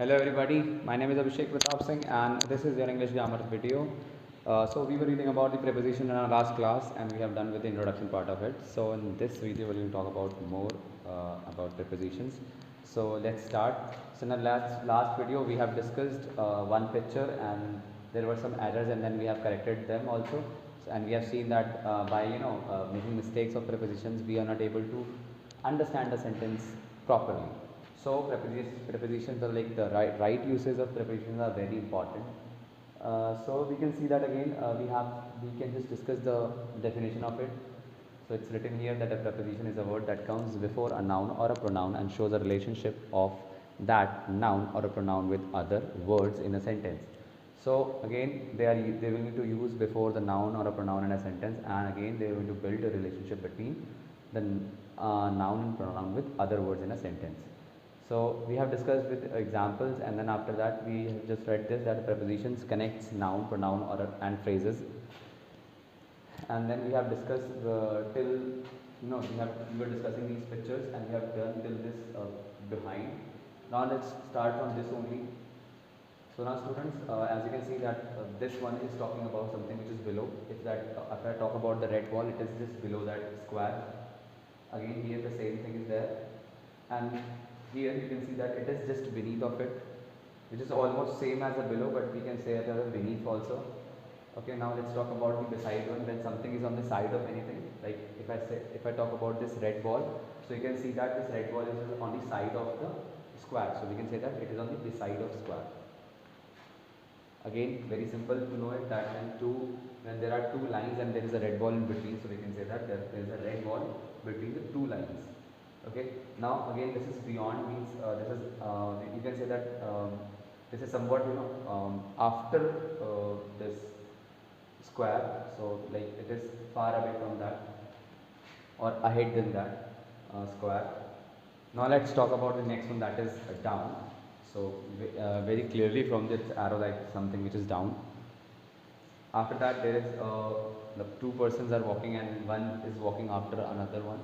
Hello everybody, my name is Abhishek Pratap Singh and this is your English grammar video. So we were reading about the preposition in our last class and we have done with the introduction part of it. So in this video we're going to talk about more about prepositions. So let's start. So in the last video we have discussed one picture and there were some errors and then we have corrected them also. And we have seen that by making mistakes of prepositions we are not able to understand the sentence properly. So prepositions are like the right uses of prepositions are very important. So we can see that again. We can just discuss the definition of it. So it's written here that a preposition is a word that comes before a noun or a pronoun and shows a relationship of that noun or a pronoun with other words in a sentence. So again, they're going to use before the noun or a pronoun in a sentence, and again they're going to build a relationship between the noun and pronoun with other words in a sentence. So we have discussed with examples, and then after that we have just read this that prepositions connects noun, pronoun, or and phrases, and then we have discussed till we were discussing these pictures and we have done till this behind. Now let's start from this only. So now students, as you can see that this one is talking about something which is below. If I talk about the red ball, it is just below that square. Again here the same thing is there, and here you can see that it is just beneath of it, which is almost same as the below, but we can say it as a beneath also. Okay, now let's talk about the beside one. When something is on the side of anything, like if I talk about this red ball, so you can see that this red ball is on the side of the square, so we can say that it is on the beside of square. Again, very simple to know it that when there are two lines and there is a red ball in between, so we can say that there is a red ball between the two lines. Okay, now again this is beyond means this is you can say that this is somewhat after this square, so like it is far away from that or ahead than that square. Now let's talk about the next one, that is down. So very clearly from this arrow, like something which is down. After that there is the two persons are walking and one is walking after another one,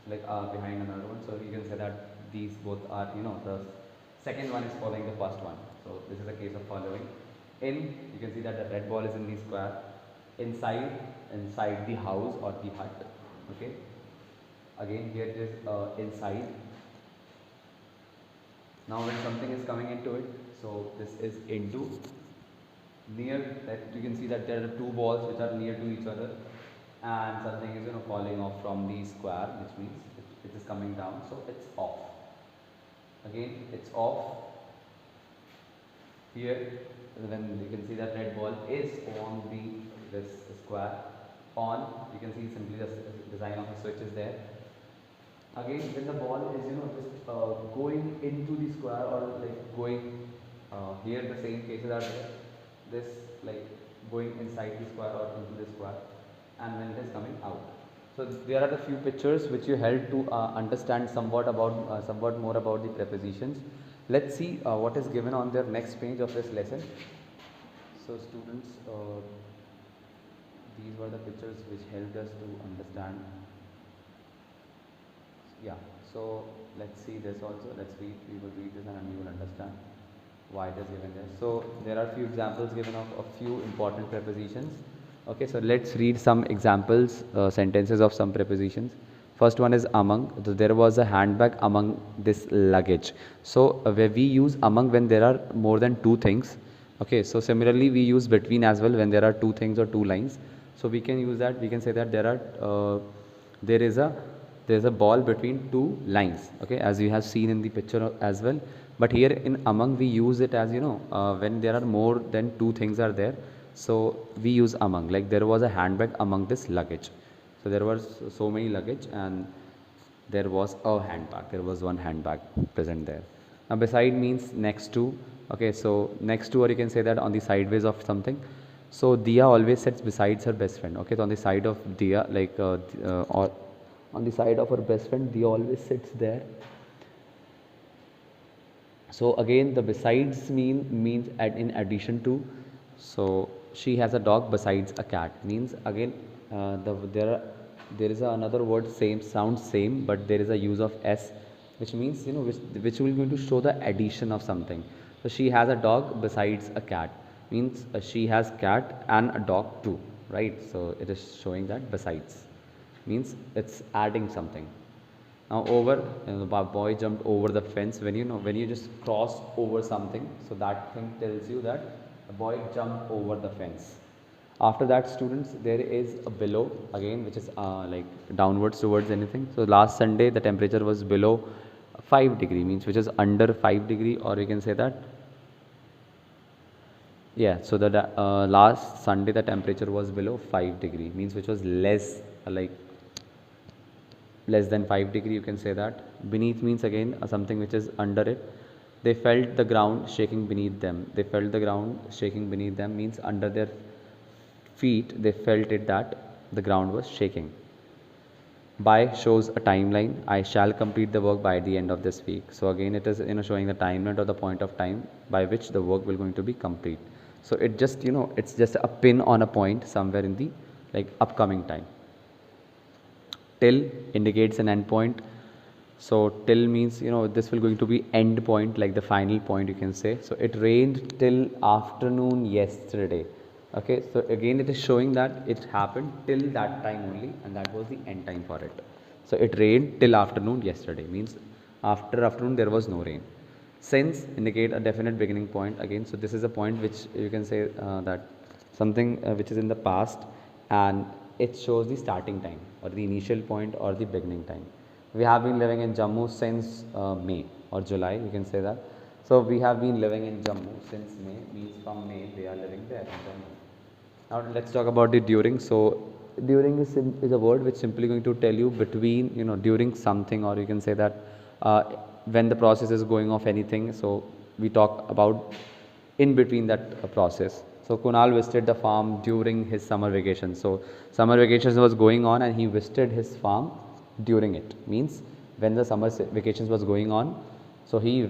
like behind another one. So you can say that these both are the second one is following the first one. So this is a case of following. In, you can see that the red ball is in the square. Inside the house or the hut. Okay, again here it is inside. Now when something is coming into it, so this is into. Near, that you can see that there are two balls which are near to each other, and something is falling off from the square, which means it is coming down, so it's off. Again it's off. Here when you can see that red ball is on this square, on, you can see simply the design of the switch is there. Again when the ball is just going into the square or like going here, the same cases are there, this like going inside the square or into the square, and when it is coming out. So there are the few pictures which you help to understand somewhat more about the prepositions. Let's see what is given on their next page of this lesson. So students, these were the pictures which helped us to understand. Yeah, so let's see this also. We will read this and we will understand why it is given there. So there are few examples given of a few important prepositions. Okay, so let's read some examples, sentences of some prepositions. First one is among. So there was a handbag among this luggage. So where we use among when there are more than two things. Okay, so similarly we use between as well when there are two things or two lines. So we can use that. We can say that there is a ball between two lines. Okay, as you have seen in the picture as well. But here in among we use it as when there are more than two things are there. So we use among, like there was a handbag among this luggage. So there was so many luggage and there was a handbag. There was one handbag present there. Now beside means next to. Okay, so next to, or you can say that on the sideways of something. So Dia always sits besides her best friend. Okay, so on the side of Dia, like or on the side of her best friend, Dia always sits there. So again the besides means in addition to. So she has a dog besides a cat means again there is another word same, sounds same, but there is a use of s which means which will going to show the addition of something. So she has a dog besides a cat, means she has cat and a dog too, right? So it is showing that besides means it's adding something. Now over, the boy jumped over the fence. When when you just cross over something, so that thing tells you that the boy jumped over the fence. After that, students, there is a below again, which is like downwards towards anything. So last Sunday the temperature was below 5 degree, means which is under 5 degree, or you can say that, yeah. So the last Sunday the temperature was below 5 degree, means which was less, like less than 5 degree, you can say that. Beneath means again something which is under it. They felt the ground shaking beneath them. They felt the ground shaking beneath them, means under their feet they felt it that the ground was shaking. By shows a timeline. I shall complete the work by the end of this week. So again it is showing the timeline or the point of time by which the work will going to be complete. So it just it's just a pin on a point somewhere in the like upcoming time. Till indicates an end point. So till means this will going to be end point, like the final point, you can say. So it rained till afternoon yesterday. Okay, so again it is showing that it happened till that time only, and that was the end time for it. So it rained till afternoon yesterday, means after afternoon there was no rain. Since indicate a definite beginning point again. So this is a point which you can say that something which is in the past, and it shows the starting time or the initial point or the beginning time. We have been living in Jammu since May or July, you can say that. So we have been living in Jammu since May, means from May they are living there in Jammu. Now let's talk about the during. So during is a word which simply going to tell you between, during something, or you can say that when the process is going off anything. So we talk about in between that process. So Kunal visited the farm during his summer vacation. So summer vacations was going on and he visited his farm during it, means when the summer vacations was going on. So he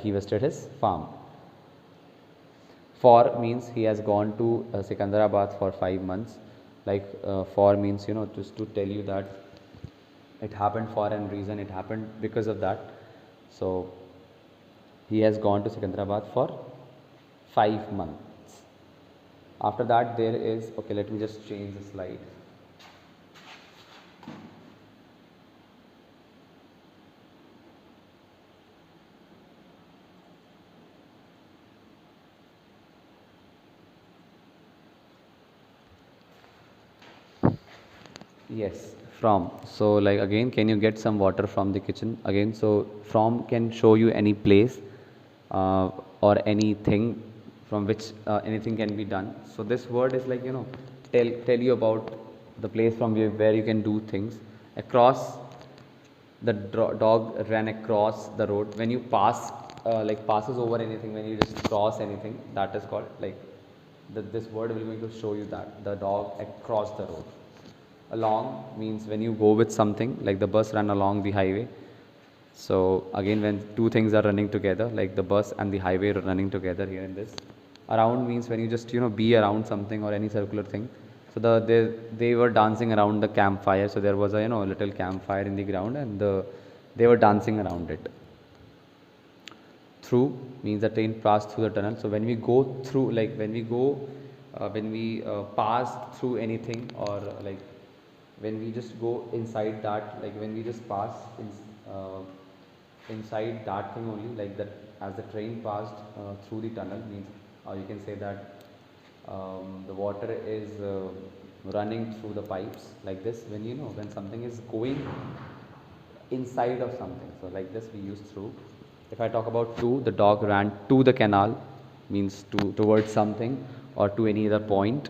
he visited his farm. For means he has gone to Secunderabad for 5 months. Like for means just to tell you that it happened for a reason. It happened because of that. So he has gone to Secunderabad for 5 months. After that there is, okay, let me just change the slide. Yes, from. So like again, can you get some water from the kitchen? Again, so from can show you any place or anything from which anything can be done. So this word is like tell you about the place from where you can do things. Across, the dog ran across the road. When you pass like passes over anything, when you just cross anything, that is called like this word will going to show you that the dog across the road. Along means when you go with something, like the bus ran along the highway. So again, when two things are running together, like the bus and the highway are running together here in this. Around means when you just be around something or any circular thing. So they were dancing around the campfire. So there was a little campfire in the ground, and they were dancing around it. Through means the train passed through the tunnel. So when we go through, like when we pass through anything, or like when we just go inside that, like when we just pass inside that thing only, like that as the train passed through the tunnel, means you can say that the water is running through the pipes like this. When when something is going inside of something, so like this we use through. If I talk about to, the dog ran to the canal, means towards something or to any other point.